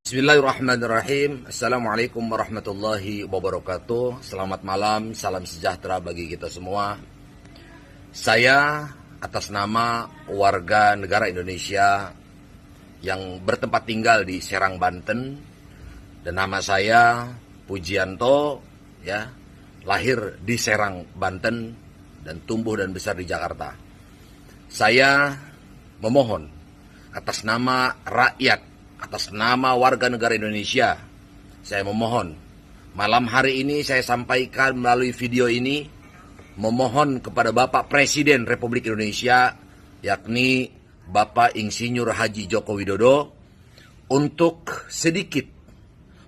Bismillahirrahmanirrahim. Assalamualaikum warahmatullahi wabarakatuh. Selamat malam, salam sejahtera bagi kita semua. Saya atas nama warga negara Indonesia yang bertempat tinggal di Serang, Banten, dan nama saya Pujianto, ya, lahir di Serang, Banten, dan tumbuh dan besar di Jakarta. Saya memohon atas nama rakyat, atas nama warga negara Indonesia, saya memohon malam hari ini saya sampaikan melalui video ini, memohon kepada Bapak Presiden Republik Indonesia, yakni Bapak Insinyur Haji Joko Widodo, untuk sedikit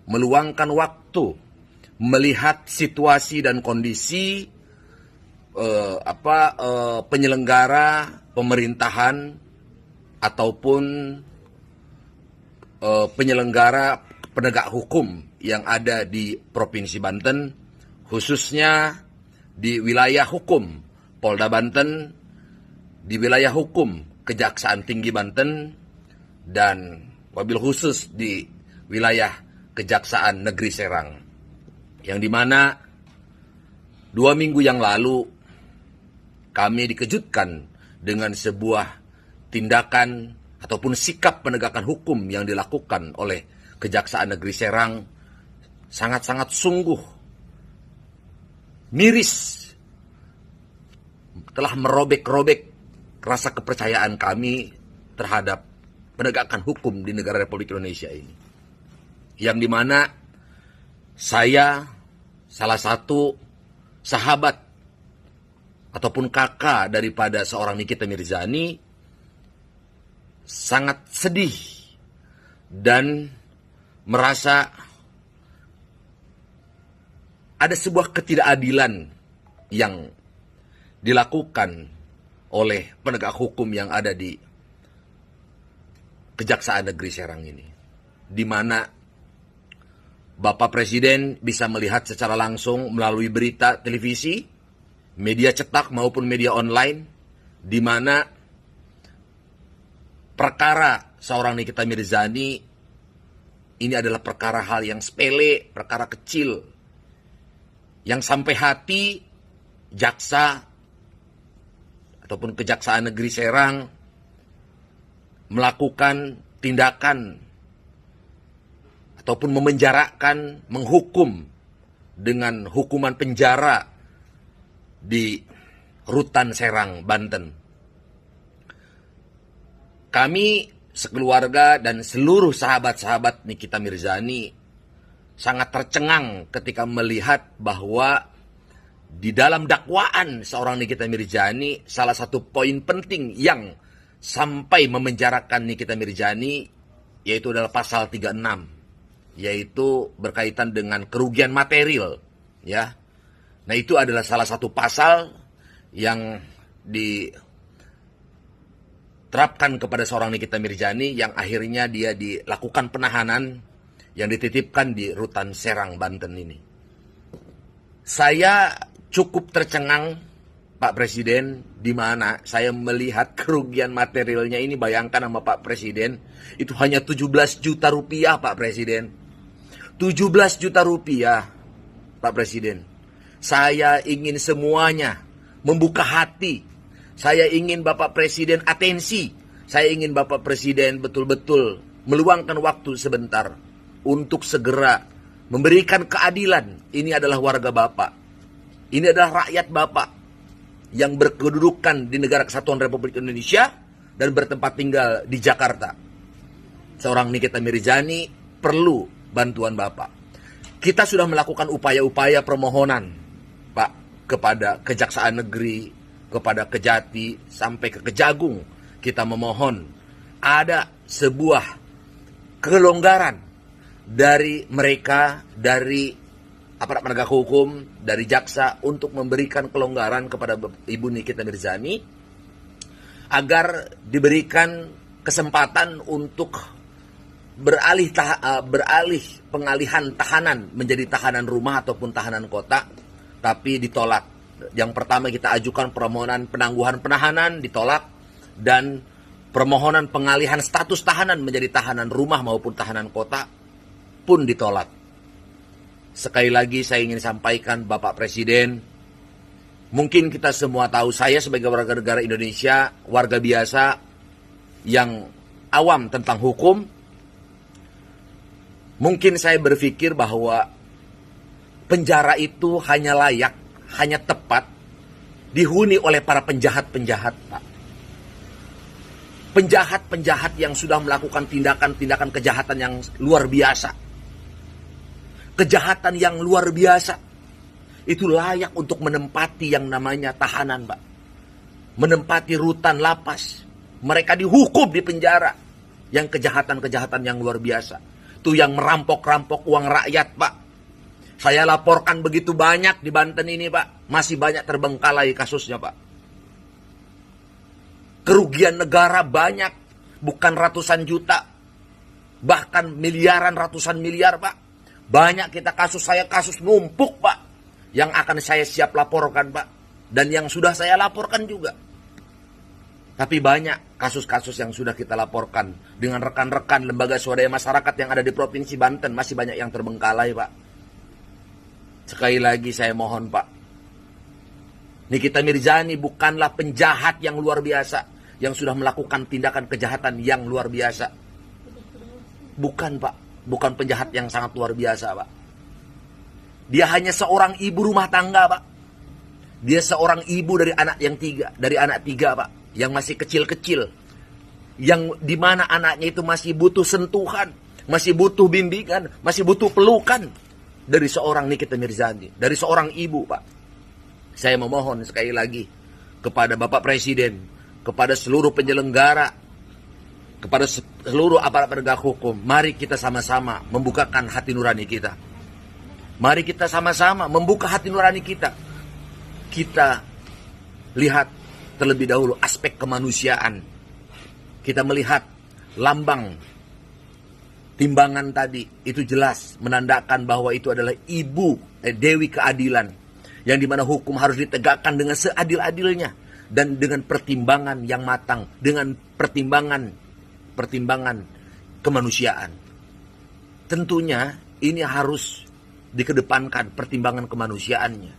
meluangkan waktu melihat situasi dan kondisi penyelenggara pemerintahan ataupun penyelenggara penegak hukum yang ada di Provinsi Banten, khususnya di wilayah hukum Polda Banten, di wilayah hukum Kejaksaan Tinggi Banten, dan wabil khusus di wilayah Kejaksaan Negeri Serang, yang dimana 2 minggu yang lalu kami dikejutkan dengan sebuah tindakan ataupun sikap penegakan hukum yang dilakukan oleh Kejaksaan Negeri Serang sangat-sangat sungguh miris, telah merobek-robek rasa kepercayaan kami terhadap penegakan hukum di negara Republik Indonesia ini. Yang dimana saya salah satu sahabat ataupun kakak daripada seorang Nikita Mirzani sangat sedih dan merasa ada sebuah ketidakadilan yang dilakukan oleh penegak hukum yang ada di Kejaksaan Negeri Serang ini, di mana Bapak Presiden bisa melihat secara langsung melalui berita televisi, media cetak maupun media online, di mana perkara seorang Nikita Mirzani ini adalah perkara hal yang sepele, perkara kecil, yang sampai hati jaksa ataupun Kejaksaan Negeri Serang melakukan tindakan ataupun memenjarakan, menghukum dengan hukuman penjara di Rutan Serang, Banten. Kami sekeluarga dan seluruh sahabat-sahabat Nikita Mirzani sangat tercengang ketika melihat bahwa di dalam dakwaan seorang Nikita Mirzani, salah satu poin penting yang sampai memenjarakan Nikita Mirzani yaitu adalah pasal 36, yaitu berkaitan dengan kerugian material, ya. Nah, itu adalah salah satu pasal yang diterapkan kepada seorang Nikita Mirzani yang akhirnya dia dilakukan penahanan yang dititipkan di Rutan Serang, Banten ini. Saya cukup tercengang, Pak Presiden, di mana saya melihat kerugian materialnya ini. Bayangkan sama Pak Presiden, itu hanya 17 juta rupiah, Pak Presiden. 17 juta rupiah, Pak Presiden. Saya ingin semuanya membuka hati. Saya ingin Bapak Presiden atensi. Saya ingin Bapak Presiden betul-betul meluangkan waktu sebentar untuk segera memberikan keadilan. Ini adalah warga Bapak. Ini adalah rakyat Bapak yang berkedudukan di Negara Kesatuan Republik Indonesia dan bertempat tinggal di Jakarta. Seorang Nikita Mirzani perlu bantuan Bapak. Kita sudah melakukan upaya-upaya permohonan, Pak, kepada Kejaksaan Negeri, kepada Kejati, sampai ke Kejagung. Kita memohon ada sebuah kelonggaran dari mereka, dari aparat penegak hukum, dari jaksa, untuk memberikan kelonggaran kepada Ibu Nikita Mirzani agar diberikan kesempatan untuk beralih pengalihan tahanan menjadi tahanan rumah ataupun tahanan kota, tapi ditolak. Yang pertama kita ajukan permohonan penangguhan penahanan, ditolak, dan permohonan pengalihan status tahanan menjadi tahanan rumah maupun tahanan kota pun ditolak. Sekali lagi saya ingin sampaikan Bapak Presiden, mungkin kita semua tahu, saya sebagai warga negara Indonesia, warga biasa yang awam tentang hukum, mungkin saya berpikir bahwa penjara itu hanya layak, hanya tepat dihuni oleh para penjahat-penjahat, Pak. Penjahat-penjahat yang sudah melakukan tindakan-tindakan kejahatan yang luar biasa. Kejahatan yang luar biasa. Itu layak untuk menempati yang namanya tahanan, Pak. Menempati rutan lapas. Mereka dihukum di penjara. Yang kejahatan-kejahatan yang luar biasa. Itu yang merampok-rampok uang rakyat, Pak. Saya laporkan begitu banyak di Banten ini, Pak. Masih banyak terbengkalai kasusnya, Pak. Kerugian negara banyak. Bukan ratusan juta. Bahkan miliaran, ratusan miliar, Pak. Banyak kita kasus, saya kasus numpuk, Pak. Yang akan saya siap laporkan, Pak. Dan yang sudah saya laporkan juga. Tapi banyak kasus-kasus yang sudah kita laporkan. Dengan rekan-rekan lembaga swadaya masyarakat yang ada di Provinsi Banten. Masih banyak yang terbengkalai, Pak. Sekali lagi saya mohon, Pak. Nikita Mirzani bukanlah penjahat yang luar biasa. Yang sudah melakukan tindakan kejahatan yang luar biasa. Bukan, Pak. Bukan penjahat yang sangat luar biasa, Pak. Dia hanya seorang ibu rumah tangga, Pak. Dia seorang ibu dari anak yang tiga. Dari anak tiga, Pak. Yang masih kecil-kecil. Yang dimana anaknya itu masih butuh sentuhan. Masih butuh bimbingan. Masih butuh pelukan. Dari seorang Nikita Mirzani. Dari seorang ibu, Pak. Saya memohon sekali lagi. Kepada Bapak Presiden. Kepada seluruh penyelenggara. Kepada seluruh aparat penegak hukum, mari kita sama-sama membukakan hati nurani kita. Mari kita sama-sama membuka hati nurani kita. Kita lihat terlebih dahulu aspek kemanusiaan. Kita melihat lambang timbangan tadi, itu jelas menandakan bahwa itu adalah ibu Dewi Keadilan. Yang dimana hukum harus ditegakkan dengan seadil-adilnya. Dan dengan pertimbangan yang matang. Dengan pertimbangan kemanusiaan. Tentunya ini harus dikedepankan pertimbangan kemanusiaannya.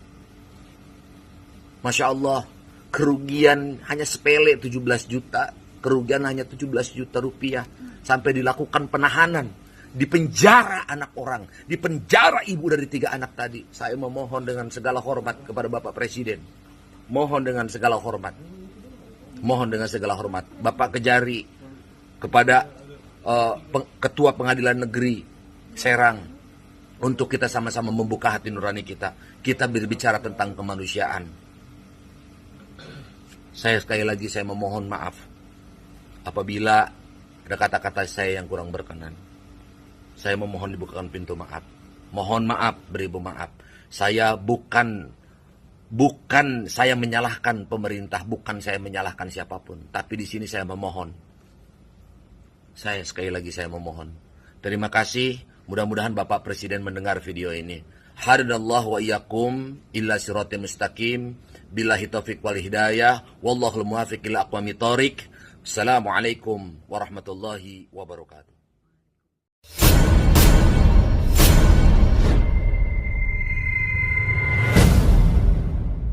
Masya Allah, kerugian hanya sepele 17 juta, kerugian hanya 17 juta rupiah, sampai dilakukan penahanan, dipenjara anak orang, dipenjara ibu dari 3 anak tadi. Saya memohon dengan segala hormat kepada Bapak Presiden. Mohon dengan segala hormat. Mohon dengan segala hormat. Bapak Kejari, kepada Ketua Pengadilan Negeri Serang, untuk kita sama-sama membuka hati nurani kita. Kita berbicara tentang kemanusiaan. Saya sekali lagi saya memohon maaf apabila ada kata-kata saya yang kurang berkenan. Saya memohon dibukakan pintu maaf. Mohon maaf, beribu maaf. Saya bukan saya menyalahkan pemerintah, bukan saya menyalahkan siapapun, tapi di sini saya memohon. Saya sekali lagi saya memohon. Terima kasih. Mudah-mudahan Bapak Presiden mendengar video ini. Hadanallahu wa iyyakum illa siratal mustaqim. Billahi taufiq wal hidayah. Wallahul muwaffiq ila aqwamit thoriq. Assalamualaikum warahmatullahi wabarakatuh.